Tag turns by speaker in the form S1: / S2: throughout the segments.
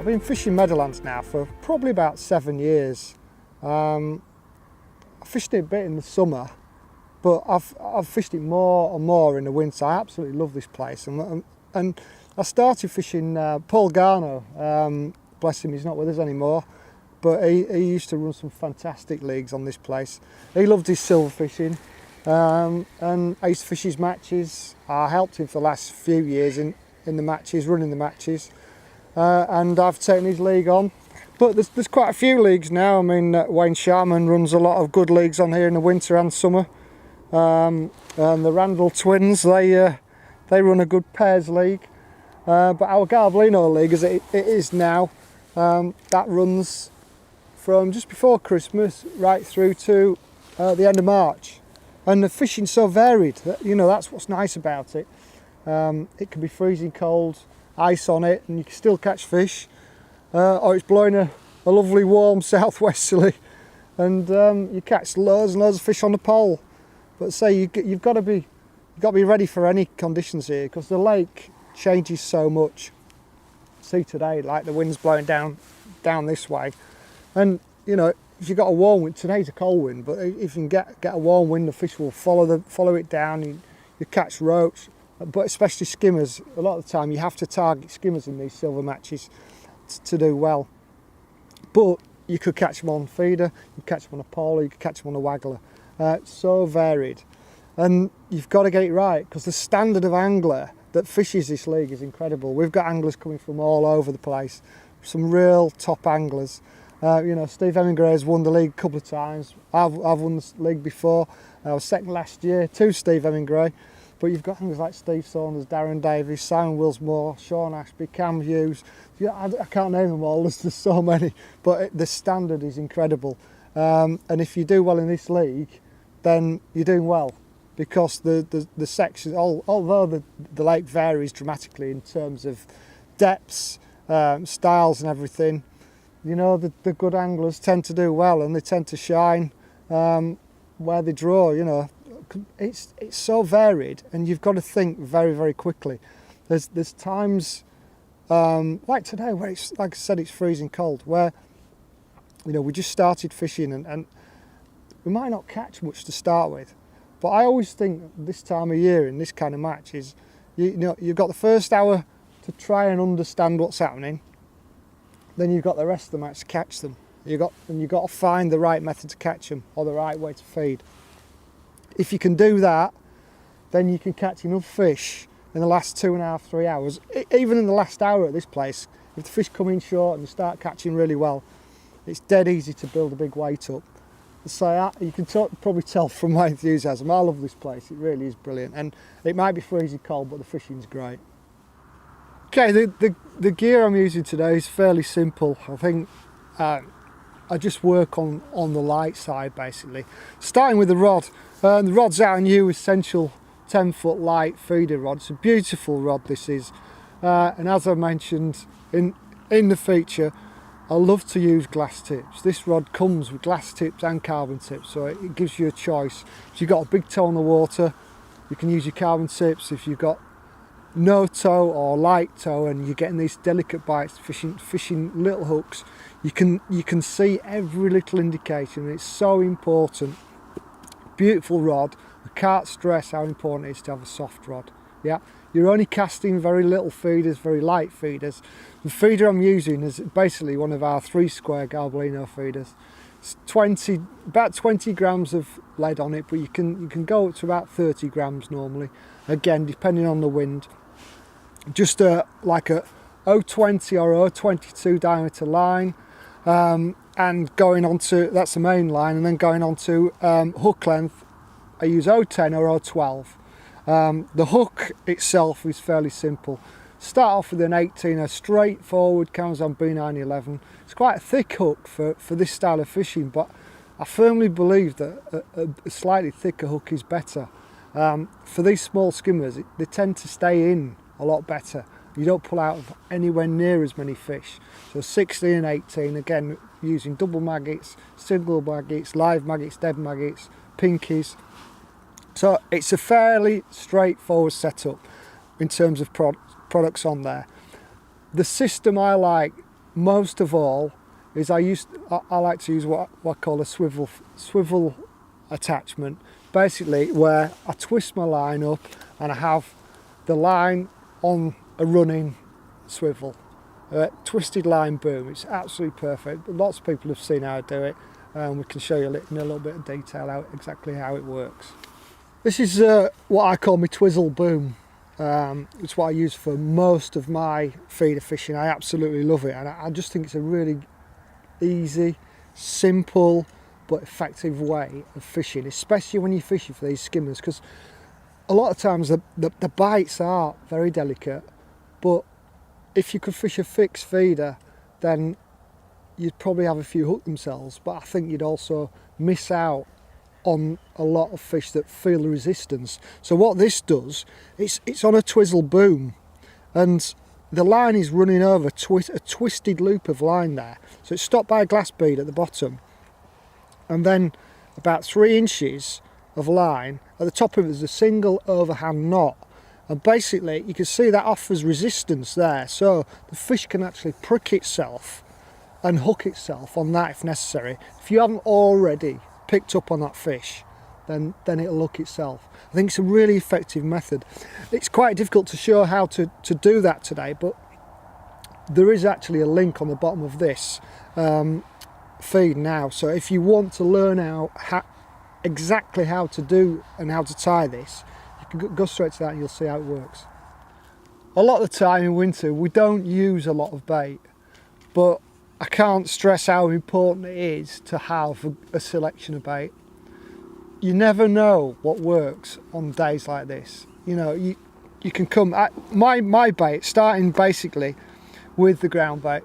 S1: I've been fishing Meadowlands now for probably about 7 years. I fished it a bit in the summer, but I've fished it more and more in the winter. I absolutely love this place, and I started fishing Paul Garno. Bless him, he's not with us anymore, but he used to run some fantastic leagues on this place. He loved his silver fishing, and I used to fish his matches. I helped him for the last few years in the matches, running the matches, and I've taken his league on. But there's quite a few leagues now. I mean, Wayne Sharman runs a lot of good leagues on here in the winter and summer. And the Randall twins, they run a good pairs league. But our Garblino league, as it is now, that runs from just before Christmas right through to the end of March. And the fishing's so varied, that, you know, that's what's nice about it. It can be freezing cold, ice on it, and you can still catch fish. Or it's blowing a lovely warm southwesterly, and you catch loads and loads of fish on the pole. But say you've got to be ready for any conditions here, because the lake changes so much. See today, like the wind's blowing down this way, and you know, if you've got a warm wind, today's a cold wind, but if you can get a warm wind, the fish will follow it down. You catch roach, but especially skimmers. A lot of the time you have to target skimmers in these silver matches to do well. But you could catch them on feeder, you could catch them on a pole, you could catch them on a waggler. It's so varied, and you've got to get it right, because the standard of angler that fishes this league is incredible. We've got anglers coming from all over the place, some real top anglers. You know, Steve Hemingway has won the league a couple of times. I've won the league before. I was second last year to Steve Hemingway. But you've got anglers like Steve Saunders, Darren Davies, Simon Willsmore, Sean Ashby, Cam Hughes. Yeah, I can't name them all, there's so many. But the standard is incredible. And if you do well in this league, then you're doing well. Because the section, although the lake varies dramatically in terms of depths, styles and everything, you know, the good anglers tend to do well, and they tend to shine where they draw, you know. It's so varied, and you've got to think very, very quickly. There's times like today where it's, like I said, it's freezing cold, where, you know, we just started fishing and we might not catch much to start with. But I always think this time of year in this kind of match is, you know, you've got the first hour to try and understand what's happening. Then you've got the rest of the match to catch them. You've got to find the right method to catch them, or the right way to feed. If you can do that, then you can catch enough fish in the last 2.5, 3 hours. Even in the last hour at this place, if the fish come in short and you start catching really well, it's dead easy to build a big weight up. So you can probably tell from my enthusiasm. I love this place. It really is brilliant, and it might be freezing cold, but the fishing's great. Okay, the gear I'm using today is fairly simple. I think I just work on the light side, basically. Starting with the rod. The rod's our new essential 10-foot light feeder rod. It's a beautiful rod, this is. And as I mentioned in the feature, I love to use glass tips. This rod comes with glass tips and carbon tips, so it gives you a choice. If you've got a big toe on the water, you can use your carbon tips. If you've got no toe or light toe and you're getting these delicate bites, fishing little hooks, you can see every little indication. It's so important. Beautiful rod. I can't stress how important it is to have a soft rod. Yeah, you're only casting very little feeders, very light feeders. The feeder I'm using is basically one of our 3-square Garblino feeders. It's about 20 grams of lead on it, but you can go up to about 30 grams normally. Again, depending on the wind. Just like a 020 or 022 diameter line, and going on to, that's the main line, and then going on to hook length, I use 010 or 012. The hook itself is fairly simple. Start off with an 18, a straightforward Camazon B911. It's quite a thick hook for this style of fishing, but I firmly believe that a slightly thicker hook is better. For these small skimmers, they tend to stay in a lot better. You don't pull out of anywhere near as many fish. So 16 and 18, again, using double maggots, single maggots, live maggots, dead maggots, pinkies. So it's a fairly straightforward setup in terms of products on there. The system I like most of all is I like to use what I call a swivel attachment, basically where I twist my line up and I have the line on a running swivel, twisted line boom. It's absolutely perfect. Lots of people have seen how I do it, and we can show you in a little bit of detail exactly how it works. This is what I call my twizzle boom. It's what I use for most of my feeder fishing. I absolutely love it, and I just think it's a really easy, simple but effective way of fishing, especially when you're fishing for these skimmers, because a lot of times the bites are very delicate, but if you could fish a fixed feeder, then you'd probably have a few hook themselves, but I think you'd also miss out on a lot of fish that feel the resistance. So what this does, it's on a twizzle boom, and the line is running over a twisted loop of line there. So it's stopped by a glass bead at the bottom, and then about 3 inches of line. At the top of it, there's a single overhand knot, and basically you can see that offers resistance there, so the fish can actually prick itself and hook itself on that if necessary. If you haven't already picked up on that fish, then it'll hook itself. I think it's a really effective method. It's quite difficult to show how to do that today, but there is actually a link on the bottom of this feed now, so if you want to learn exactly how to do and how to tie this, you can go straight to that and you'll see how it works. A lot of the time in winter we don't use a lot of bait, but I can't stress how important it is to have a selection of bait. You never know what works on days like this. You know, you can come at my bait, starting basically with the ground bait.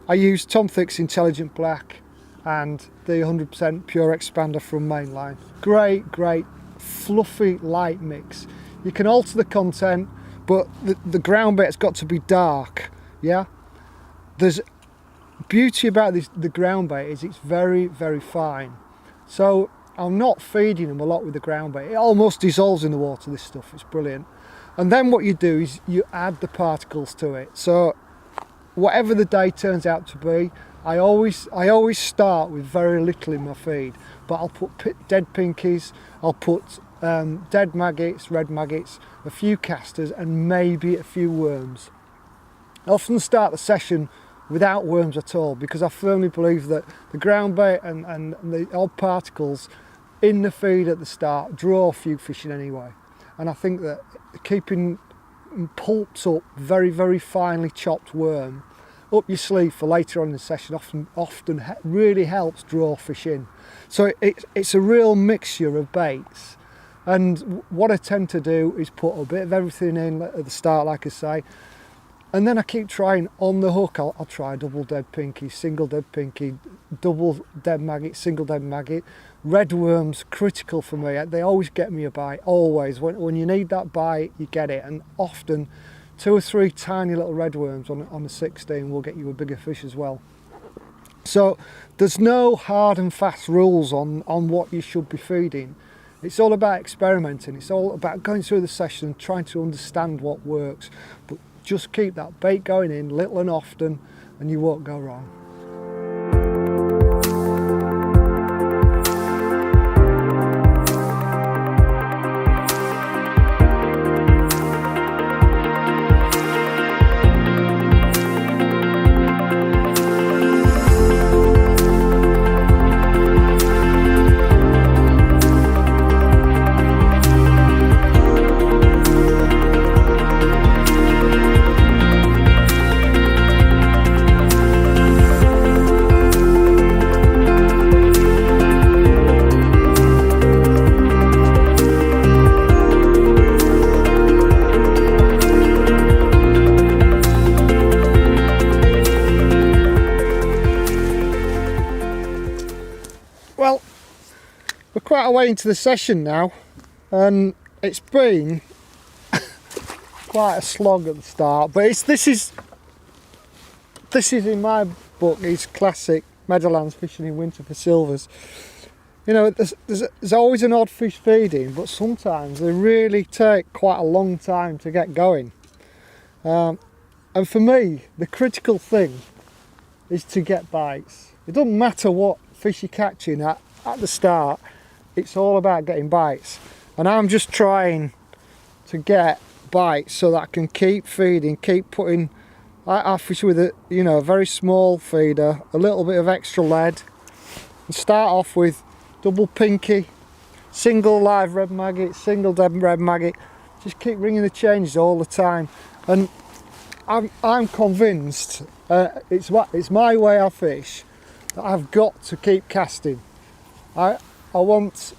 S1: I use Tom Thick's Intelligent Black and the 100% Pure Expander from Mainline. Great fluffy light mix. You can alter the content, but the ground bait's got to be dark. Yeah, there's beauty about the ground bait is it's very fine. So I'm not feeding them a lot with the ground bait. It almost dissolves in the water, this stuff. It's brilliant. And then what you do is you add the particles to it. So whatever the day turns out to be, I always start with very little in my feed, but I'll put dead pinkies, I'll put dead maggots, red maggots, a few casters, and maybe a few worms. I often start the session without worms at all, because I firmly believe that the ground bait and the odd particles in the feed at the start draw a few fish in anyway. And I think that keeping pulped up, very finely chopped worm up your sleeve for later on in the session often really helps draw fish in. So it's a real mixture of baits, and what I tend to do is put a bit of everything in at the start, like I say, and then I keep trying on the hook. I'll try double dead pinky, single dead pinky, double dead maggot, single dead maggot. Red worms, critical for me. They always get me a bite, always. When you need that bite, you get it, and often 2 or 3 tiny little red worms on a 16 will get you a bigger fish as well. So there's no hard and fast rules on what you should be feeding. It's all about experimenting. It's all about going through the session and trying to understand what works. But just keep that bait going in little and often, and you won't go wrong. Well, we're quite a way into the session now, and it's been quite a slog at the start, but this is in my book is classic Meadowlands fishing in winter for silvers. You know, there's always an odd fish feeding, but sometimes they really take quite a long time to get going. And for me, the critical thing is to get bites. It doesn't matter what fish you're catching at the start, it's all about getting bites. And I'm just trying to get bites so that I can keep feeding, keep putting. I fish with a very small feeder, a little bit of extra lead, and start off with double pinky, single live red maggot, single dead red maggot. Just keep ringing the changes all the time, and I'm convinced it's my way I fish, that I've got to keep casting. I want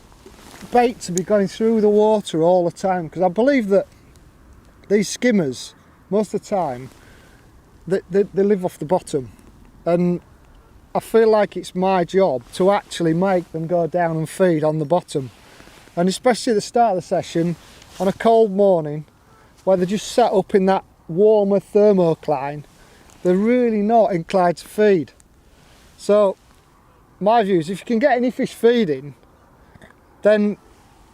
S1: bait to be going through the water all the time, because I believe that these skimmers, most of the time, they live off the bottom, and I feel like it's my job to actually make them go down and feed on the bottom. And especially at the start of the session, on a cold morning, where they're just sat up in that warmer thermocline, they're really not inclined to feed. So my view is, if you can get any fish feeding, then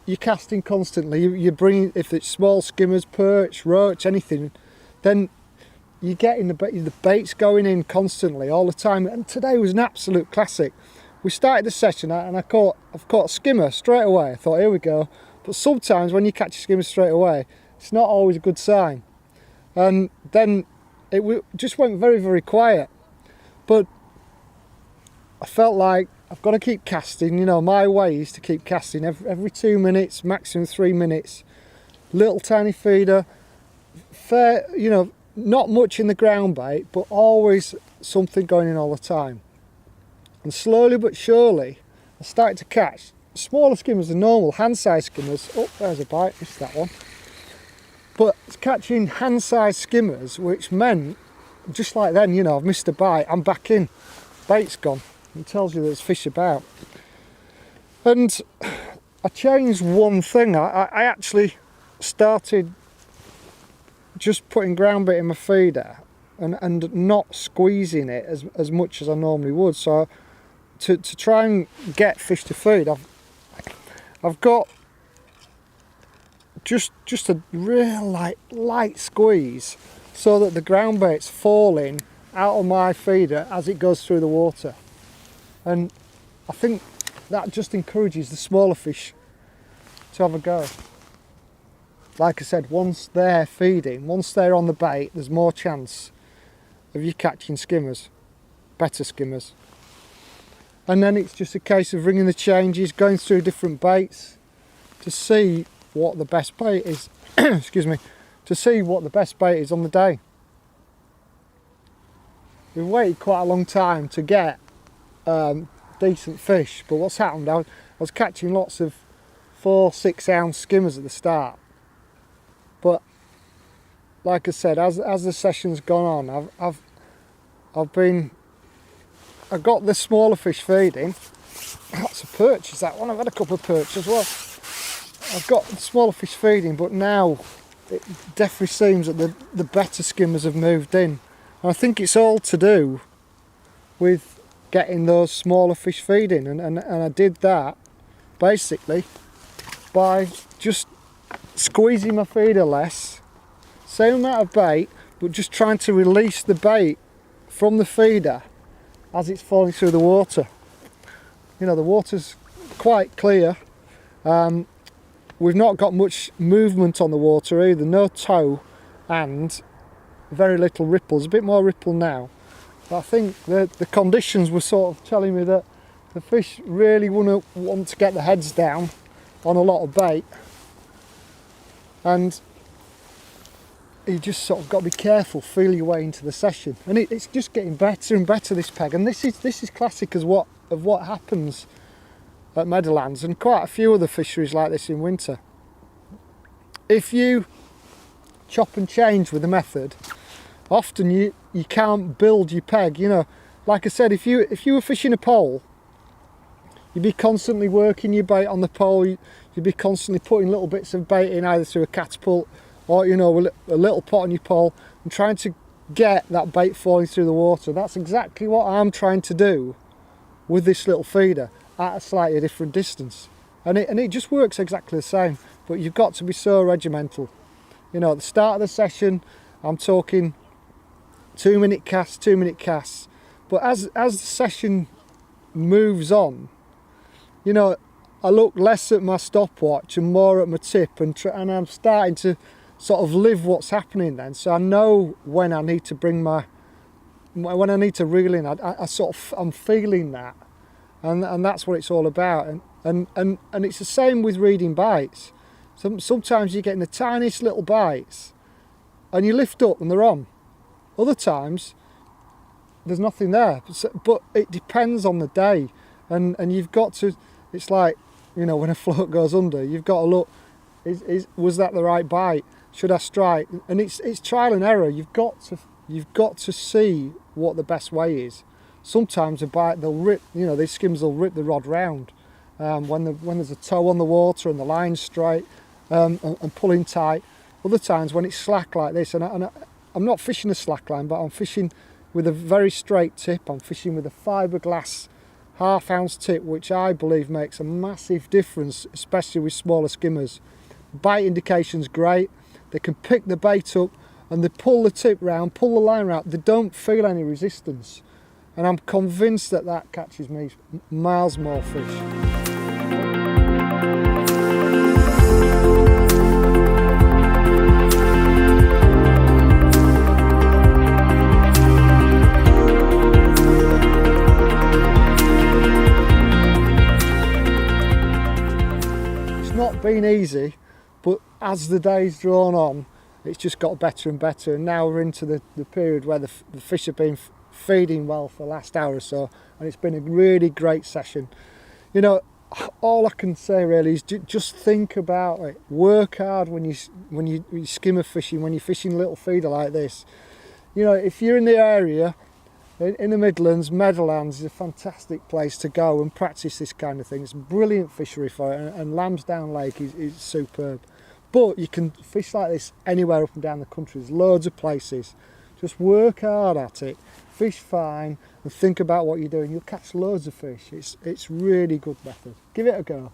S1: you're casting constantly. You're bringing, if it's small skimmers, perch, roach, anything, then you're getting the baits going in constantly all the time. And today was an absolute classic. We started the session and I've caught a skimmer straight away. I thought, here we go. But sometimes when you catch a skimmer straight away, it's not always a good sign. And then it just went very, very quiet. But I felt like I've got to keep casting. My way is to keep casting every 2 minutes, maximum 3 minutes. Little tiny feeder, fair, not much in the ground bait, but always something going in all the time. And slowly but surely, I started to catch smaller skimmers than normal, hand-sized skimmers. Oh, there's a bite, missed that one. But it's catching hand-sized skimmers, which meant, just like then, I've missed a bite, I'm back in, bait's gone. It tells you there's fish about. And I changed one thing. I actually started just putting ground bait in my feeder and not squeezing it as much as I normally would. So to try and get fish to feed, I've got just a real light squeeze, so that the ground bait's falling out of my feeder as it goes through the water. And I think that just encourages the smaller fish to have a go. Like I said, once they're feeding, once they're on the bait, there's more chance of you catching skimmers, better skimmers. And then it's just a case of ringing the changes, going through different baits to see what the best bait is. Excuse me, to see what the best bait is on the day. We've waited quite a long time to get decent fish, but what's happened, I was catching lots of 4-6 ounce skimmers at the start, but like I said, as the session's gone on, I've got the smaller fish feeding. That's a perch, is that one? I've had a couple of perch as well. I've got the smaller fish feeding, but now it definitely seems that the better skimmers have moved in, and I think it's all to do with getting those smaller fish feeding, and I did that basically by just squeezing my feeder less, same amount of bait, but just trying to release the bait from the feeder as it's falling through the water. The water's quite clear. We've not got much movement on the water either, no tow and very little ripples, a bit more ripple now. I think the conditions were sort of telling me that the fish really wouldn't want to get their heads down on a lot of bait, and you just sort of got to be careful, feel your way into the session, and it's just getting better and better, this peg. And this is classic of what happens at Meadowlands and quite a few other fisheries like this in winter. If you chop and change with the method, often you can't build your peg. Like I said, if you were fishing a pole, you'd be constantly working your bait on the pole. You'd be constantly putting little bits of bait in, either through a catapult or a little pot on your pole, and trying to get that bait falling through the water. That's exactly what I'm trying to do with this little feeder at a slightly different distance, and it just works exactly the same. But you've got to be so regimental. At the start of the session, I'm talking 2 minute casts, But as the session moves on, you know, I look less at my stopwatch and more at my tip, and I'm starting to sort of live what's happening then. So I know when I need to when I need to reel in. I'm feeling that, and that's what it's all about. And it's the same with reading bites. Sometimes you're getting the tiniest little bites, and you lift up and they're on. Other times there's nothing there. But it depends on the day, and you've got to. It's like, you know, when a float goes under, you've got to look. Was that the right bite? Should I strike? And it's trial and error. You've got to see what the best way is. Sometimes a bite, they'll rip. You know, these skimmers will rip the rod round when there's a toe on the water and the line's straight and pulling tight. Other times when it's slack like this, and I'm not fishing a slack line, but I'm fishing with a very straight tip. I'm fishing with a fiberglass half-ounce tip, which I believe makes a massive difference, especially with smaller skimmers. Bite indication's great. They can pick the bait up and they pull the tip round, pull the line round. They don't feel any resistance, and I'm convinced that catches me miles more fish. Not been easy, but as the day's drawn on, it's just got better and better, and now we're into the period where the fish have been feeding well for the last hour or so, and it's been a really great session. You know, all I can say really is just think about it. Work hard when you skimmer fishing, when you're fishing a little feeder like this. You know, if you're in the area, in the Midlands, Meadowlands is a fantastic place to go and practice this kind of thing. It's a brilliant fishery for it, and Lambsdown Lake is superb. But you can fish like this anywhere up and down the country. There's loads of places. Just work hard at it, fish fine, and think about what you're doing. You'll catch loads of fish. It's really good method. Give it a go.